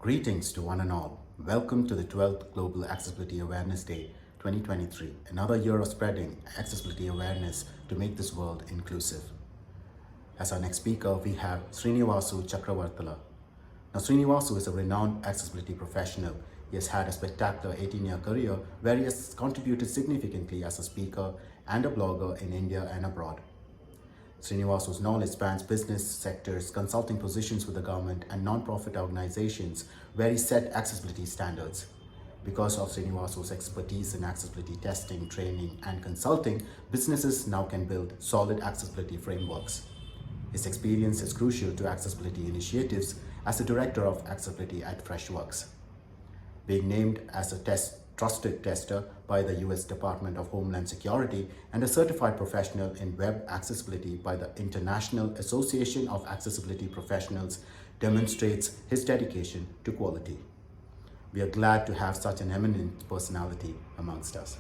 Greetings to one and all. Welcome to the 12th Global Accessibility Awareness Day 2023, another year of spreading accessibility awareness to make this world inclusive. As our next speaker, we have Srinivasu Chakravarthula. Now, Srinivasu is a renowned accessibility professional. He has had a spectacular 18-year career where he has contributed significantly as a speaker and a blogger in India and abroad. Srinivasu's knowledge spans business sectors, consulting positions with the government, and non-profit organizations where he set accessibility standards. Because of Srinivasu's expertise in accessibility testing, training, and consulting, businesses now can build solid accessibility frameworks. His experience is crucial to accessibility initiatives as the director of accessibility at Freshworks. Being named as a trusted tester by the US Department of Homeland Security and a certified professional in web accessibility by the International Association of Accessibility Professionals demonstrates his dedication to quality. We are glad to have such an eminent personality amongst us.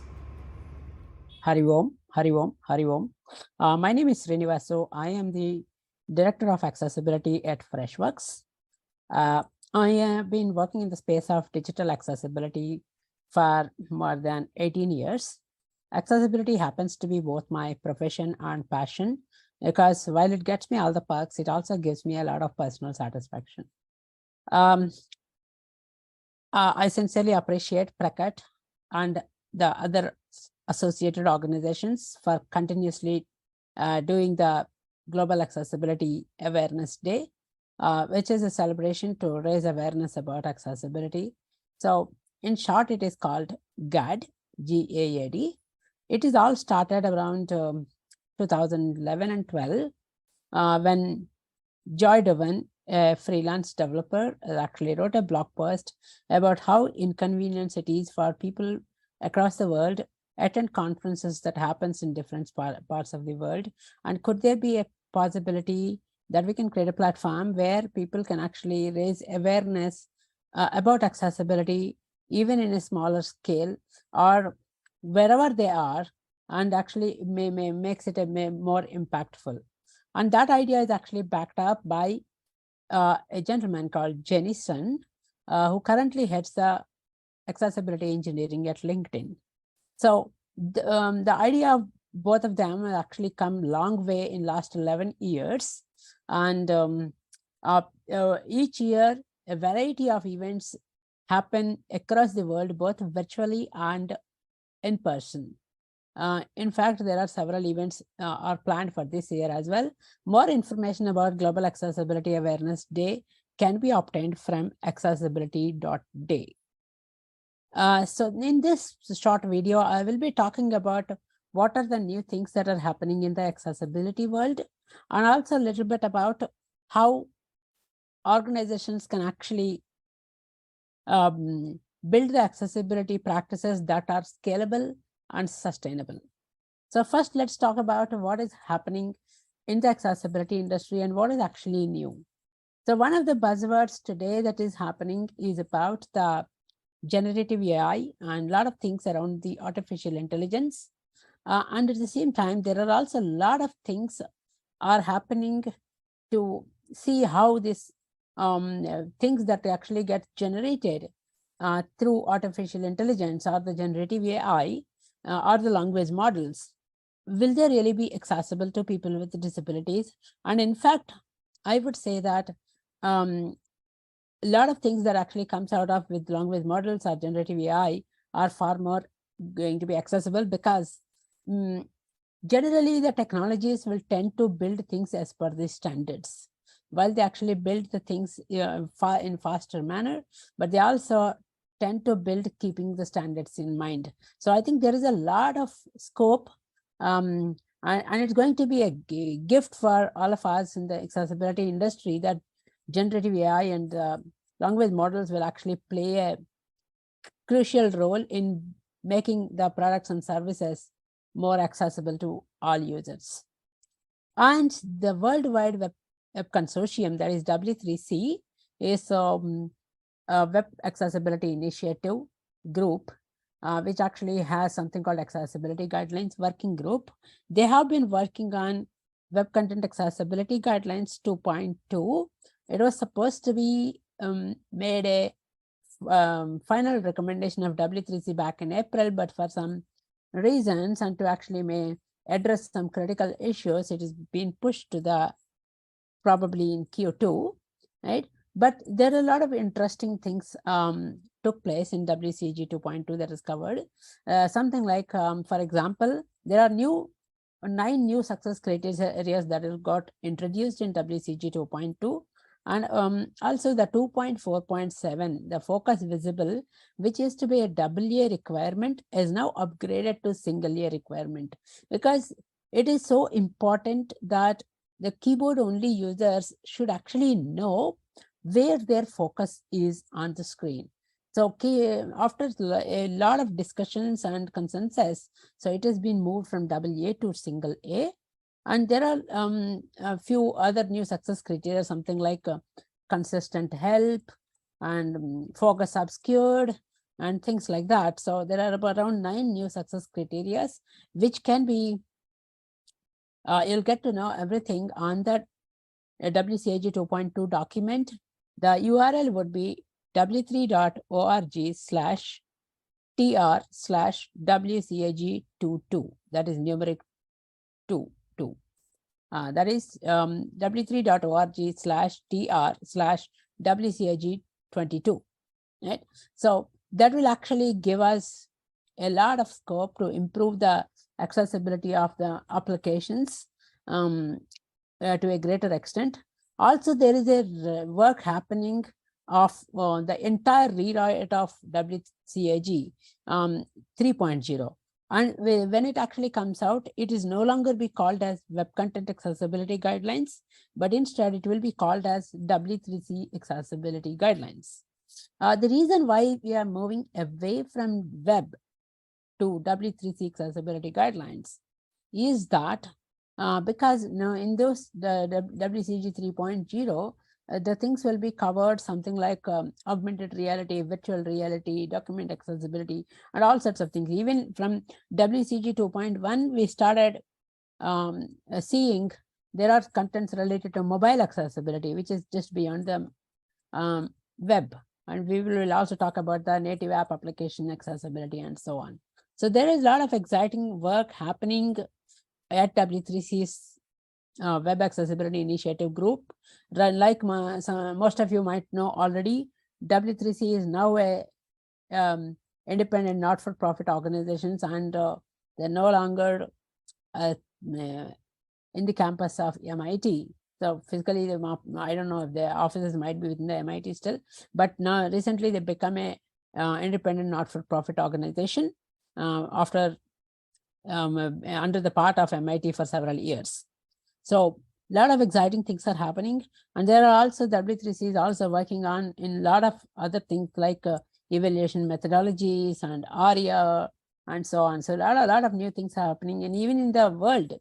Hari Om, Hari Om, Hari Om. My name is Srinivasu. I am the Director of Accessibility at Freshworks. I have been working in the space of digital accessibility for more than 18 years. Accessibility happens to be both my profession and passion because while it gets me all the perks, it also gives me a lot of personal satisfaction. I sincerely appreciate Prakat and the other associated organizations for continuously doing the Global Accessibility Awareness Day, which is a celebration to raise awareness about accessibility. So in short, it is called GAD, G-A-A-D. It is all started around 2011 and 12 when Joy Devan, a freelance developer, actually wrote a blog post about how inconvenient it is for people across the world attend conferences that happens in different parts of the world. And could there be a possibility that we can create a platform where people can actually raise awareness about accessibility, even in a smaller scale or wherever they are, and actually makes it more impactful. And that idea is actually backed up by a gentleman called Jennison, who currently heads the accessibility engineering at LinkedIn. So the idea of both of them has actually come a long way in last 11 years. And each year, a variety of events happen across the world, both virtually and in person. In fact, there are several events are planned for this year as well. More information about Global Accessibility Awareness Day can be obtained from accessibility.day. So in this short video, I will be talking about what are the new things that are happening in the accessibility world, and also a little bit about how organizations can actually build the accessibility practices that are scalable and sustainable. So first, let's talk about what is happening in the accessibility industry and what is actually new. So one of the buzzwords today that is happening is about the generative AI and a lot of things around the artificial intelligence. And at the same time, there are also a lot of things are happening to see how this things that actually get generated through artificial intelligence or the generative AI or the language models, will they really be accessible to people with disabilities? And in fact, I would say that a lot of things that actually comes out of with language models or generative AI are far more going to be accessible because generally the technologies will tend to build things as per the standards, while they actually build the things in faster manner, but they also tend to build keeping the standards in mind. So I think there is a lot of scope and it's going to be a gift for all of us in the accessibility industry that generative AI and language models will actually play a crucial role in making the products and services more accessible to all users. And the World Wide Web Consortium, that is W3C, is a web accessibility initiative group, which actually has something called Accessibility Guidelines Working Group. They have been working on Web Content Accessibility Guidelines 2.2. It was supposed to be made a final recommendation of W3C back in April, but for some reasons and to actually may address some critical issues, it is being pushed to the probably in Q2, right? But there are a lot of interesting things took place in WCAG 2.2 that is covered. Something like, for example, there are 9 new success criteria areas that have got introduced in WCAG 2.2. And also the 2.4.7, the focus visible, which used to be a double A requirement, is now upgraded to single A requirement, because it is so important that the keyboard only users should actually know where their focus is on the screen. So after a lot of discussions and consensus, so it has been moved from double A to single A. And there are a few other new success criteria, something like consistent help and focus obscured and things like that. So there are about around 9 new success criteria, which can be, you'll get to know everything on that WCAG 2.2 document. The URL would be w3.org/tr/WCAG22. That is numeric 2. That is w3.org/tr/WCAG22. Right? So that will actually give us a lot of scope to improve the accessibility of the applications to a greater extent. Also, there is a work happening of the entire rewrite of WCAG 3.0. And when it actually comes out, it is no longer be called as Web Content Accessibility Guidelines, but instead it will be called as W3C Accessibility Guidelines. The reason why we are moving away from web to W3C Accessibility Guidelines is that because in those the WCAG 3.0, the things will be covered, something like augmented reality, virtual reality, document accessibility, and all sorts of things. Even from WCAG 2.1, we started seeing there are contents related to mobile accessibility, which is just beyond the web. And we will also talk about the native app application accessibility and so on. So there is a lot of exciting work happening at W3C's Web Accessibility Initiative Group. Like most of you might know already, W3C is now a independent not-for-profit organizations, and they're no longer in the campus of MIT. So physically, I don't know if their offices might be within the MIT still, but now recently they become a independent not-for-profit organization after under the part of MIT for several years. So a lot of exciting things are happening, and there are also W3C is also working on in a lot of other things like evaluation methodologies and ARIA and so on. So a lot of new things are happening, and even in the world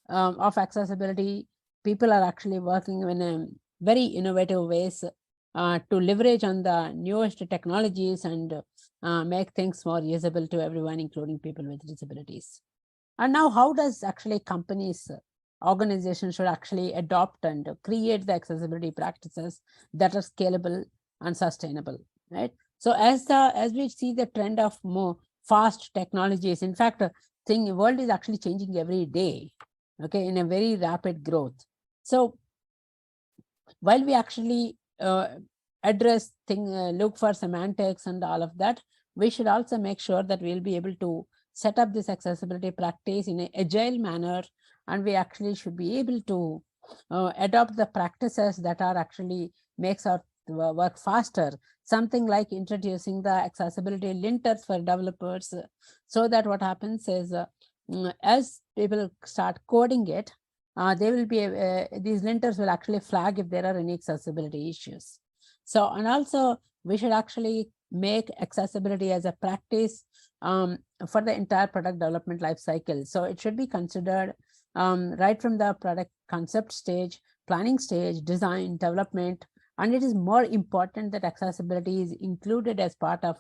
of accessibility, people are actually working in a very innovative ways to leverage on the newest technologies and make things more usable to everyone, including people with disabilities. And now, how does actually companies, organizations should actually adopt and create the accessibility practices that are scalable and sustainable, right? So as we see the trend of more fast technologies, in fact, the world is actually changing every day, okay, in a very rapid growth. So while we actually address look for semantics and all of that, we should also make sure that we'll be able to set up this accessibility practice in an agile manner, and we actually should be able to adopt the practices that are actually makes our work faster. Something like introducing the accessibility linters for developers, so that what happens is as people start coding it, they will be these linters will actually flag if there are any accessibility issues. So, and also we should actually make accessibility as a practice for the entire product development life cycle. So it should be considered right from the product concept stage, planning stage, design, development, and it is more important that accessibility is included as part of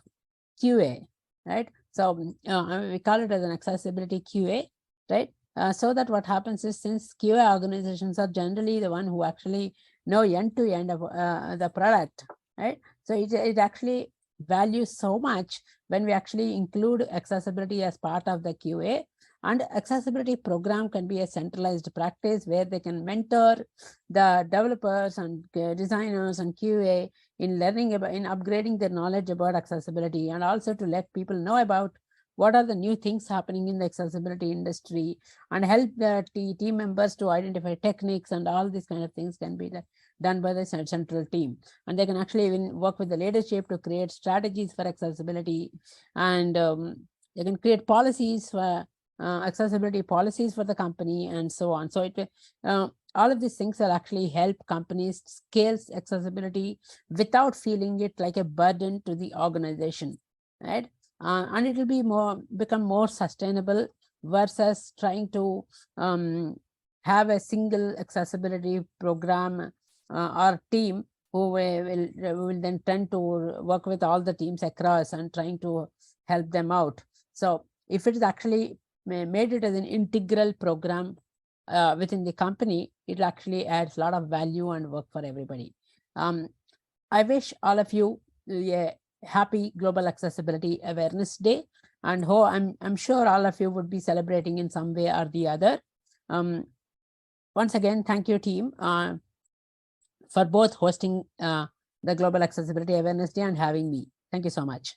QA, right? So we call it as an accessibility QA, right? So that what happens is, since QA organizations are generally the one who actually know end to end of the product, right? So it actually values so much when we actually include accessibility as part of the QA. And accessibility program can be a centralized practice where they can mentor the developers and designers and QA in learning about, in upgrading their knowledge about accessibility, and also to let people know about what are the new things happening in the accessibility industry, and help the team members to identify techniques, and all these kind of things can be done by the central team. And they can actually even work with the leadership to create strategies for accessibility, and they can create policies for accessibility policies for the company, and so on. So all of these things will actually help companies scale accessibility without feeling it like a burden to the organization, right? And it will be become more sustainable versus trying to have a single accessibility program or team who will then tend to work with all the teams across and trying to help them out. So if it is actually made it as an integral program within the company, it actually adds a lot of value and work for everybody. I wish all of you a happy Global Accessibility Awareness Day, and I'm sure all of you would be celebrating in some way or the other. Once again, thank you, team, for both hosting the Global Accessibility Awareness Day and having me. Thank you so much.